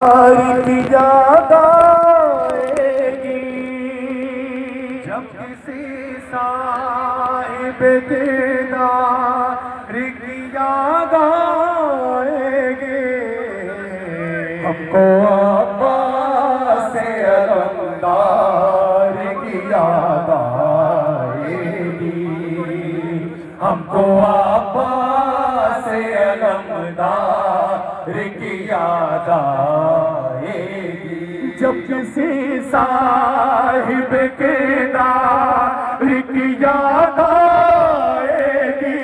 की याद आएगी जब किसी साहिब दीदार की याद आएगी। हमको अब्बास अलमदार की याद आएगी। हमको अब्बास अलमदार की याद आएगी जब किसी साहिब के दार की याद आएगी।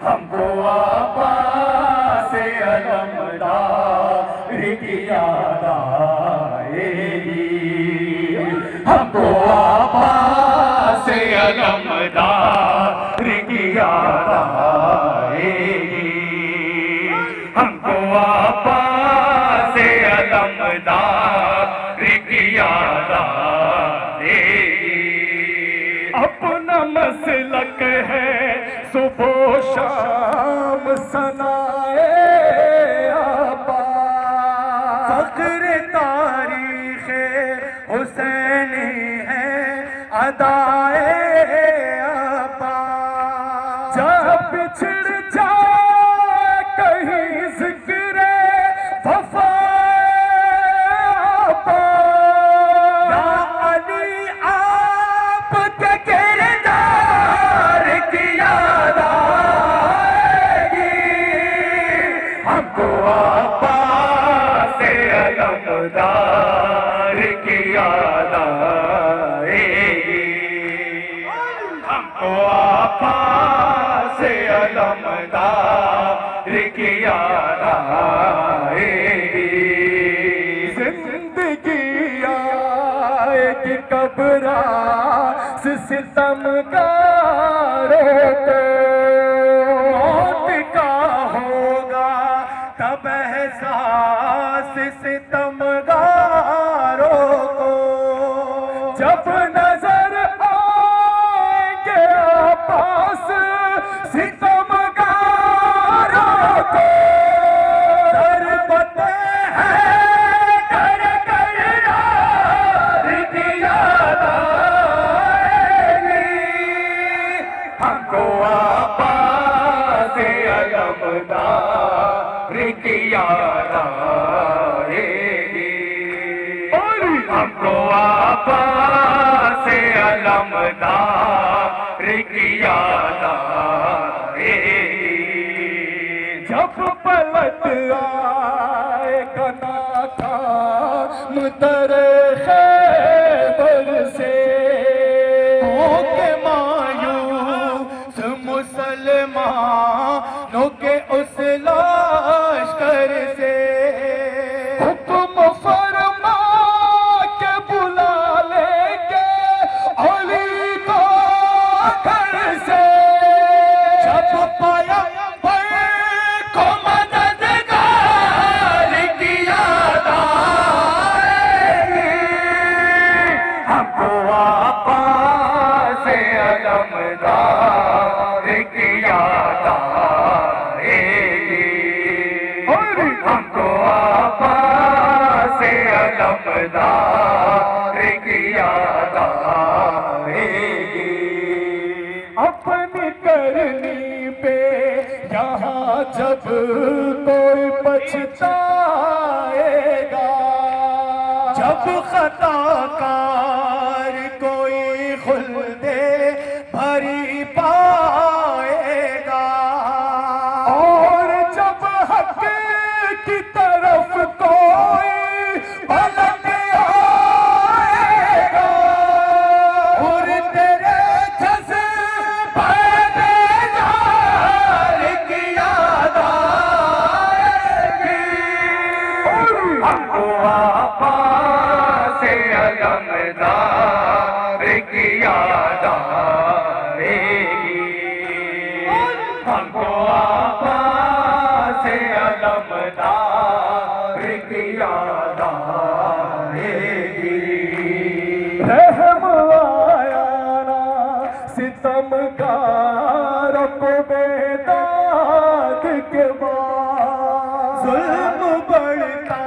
हमको अब्बास अलमदार की याद आएगी। हमको अब्बास अलमदार की याद आएगी। हमको अब्बास अलमदार की याद आएगी। अपना मसलक है सुबह शाम सनाए अब्बास। फख्र तारीख़ हुसैनी है अदाए अब्बास। जब बिछड़ जाए कहीं जिक्र वफा या अली आपके किरदार की याद आएगी। हमको अब्बास अलमदार की याद आएगी। हमको अब्बास अलमदार की याद आएगी। जिंदगी आएगी कब्रा सितमगारों को। मौत का होगा तब एहसास सितमगारों को। जब नजर आएंगे पास सितमगारों को। सरबते हैं कर कर यार की याद आएगी। हमको अब्बास अलमदार की याद आएगी। हमको अब्बास अलमदार की याद आएगी। जब पलट आए कनाका मुदरे खैबर से। होके मायूस मुसलमानों के उस लश्कर से। हुक्म फरमा के बुला लेंगे अली को घर से। जब पाया को मददगार की याद आएगी। हमको अब्बास अलमदार की याद आएगी। हमको अब्बास अलमदार की याद आएगी। अपनी करनी पे यहाँ जब कोई पछताएगा। जब खताकार कोई खुल्दे भरी पाएगा। और जब हक की तरफ कोई पलट आएगा। और तेरे जज्बात की याद आएगी। हमको अब्बास अलमदार की याद आएगी। हमको अब्बास अलमदार की याद आएगी। रहम आया ना सितमगारों को बेदाग के बाद। जुल्म बढ़ता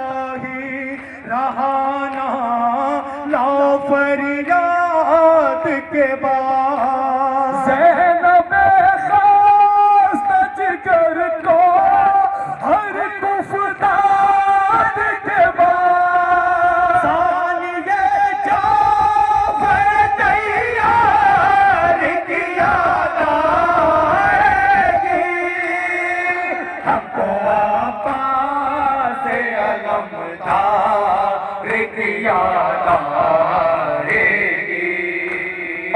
अलमदार की याद आएगी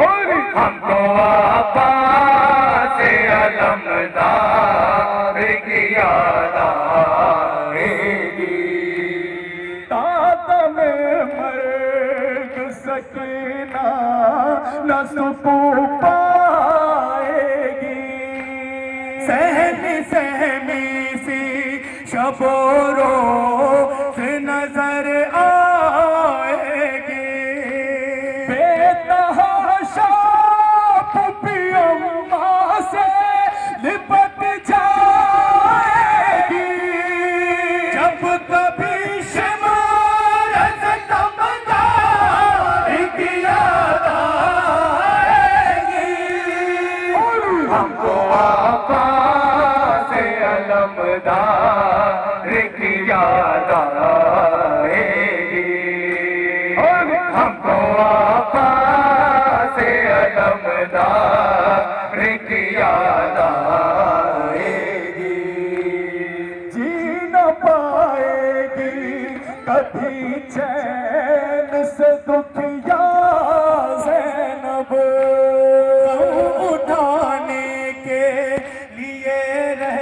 और हमको आका से अलमदार की याद आएगी। ताता में मर्ग सकीना न सुकू पाएगी सहमी सहमी सी शबोरो से नजर आएगी बेतहाशा पुपियम्मा से लिपट जाएगी जब कभी शमारत तमदार की याद आएगी हमको आका से अलमदार की याद आएगी और हमको आका से अलमदार की याद आएगी। जी न पाएगी कभी चैन से दुखिया ज़ैनब उठाने के लिए रह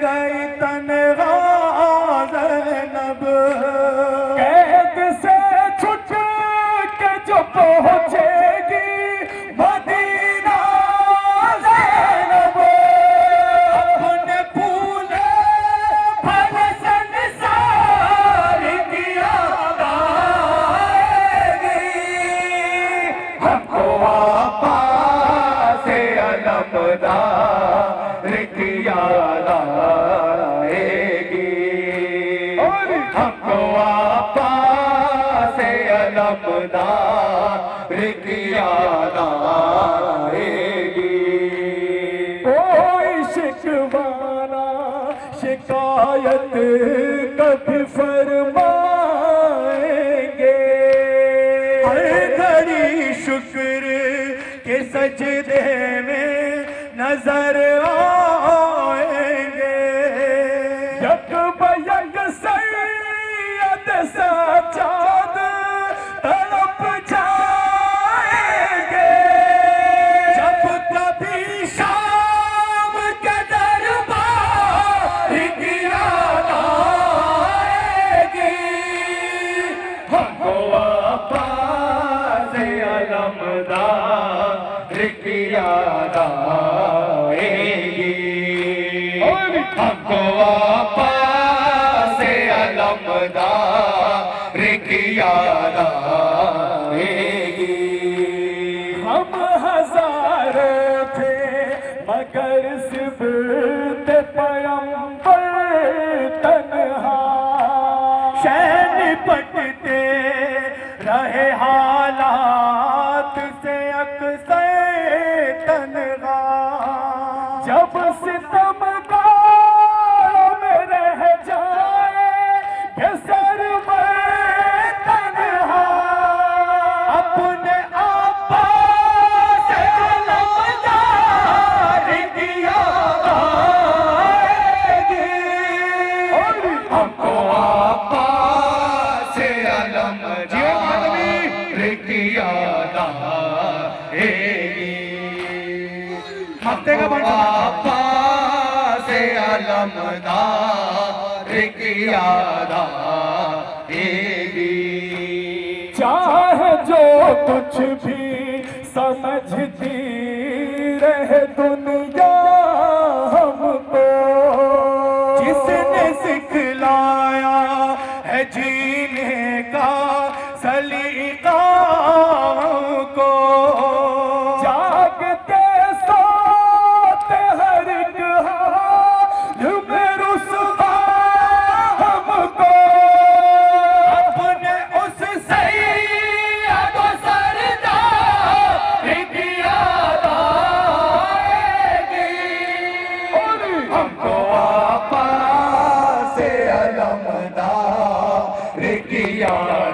गई तन्हा ज़ैनब कैद से छूट के जो पहुंचेगी मदीना ज़ैनब अपने फूले फल संसार की याद आएगी हमको आपा से अलमदार की याद आएगी और हमको आपा से अलमदार की याद आएगी। कोई शिकवाना शिकायत कभी फरमाएंगे हर घड़ी शुक्र के सजदे में नजर आएंगे यक बयक सैयद सज्जाद तड़प जाएंगे जब कभी शाम के दरबार की याद आएगी हमको आपा से अलमदार की याद आएगी और हमको आपा से अलमदार की याद आएगी। हम हजारों थे मगर सिर्फ पैगंबर तन्हा शहर निपटते रहे हालात से अक्सर तन्हा जब सितमगारों में रह जाए ये सरवर तन्हा अपने आपा से अलमदार की याद आएगी और हमको आपा से अलमदार की याद आएगी हफ्ते का आपा से अलमदार की याद आएगी चाहे जो कुछ भी समझती रहे दुनिया हमको जिसने सिखलाया है जीने का सलीका को जागते सोते हर एक हाल में रुसवा हमको अपने उस सैयद सरदार की याद आएगी और हमको आपा से अलमदार की याद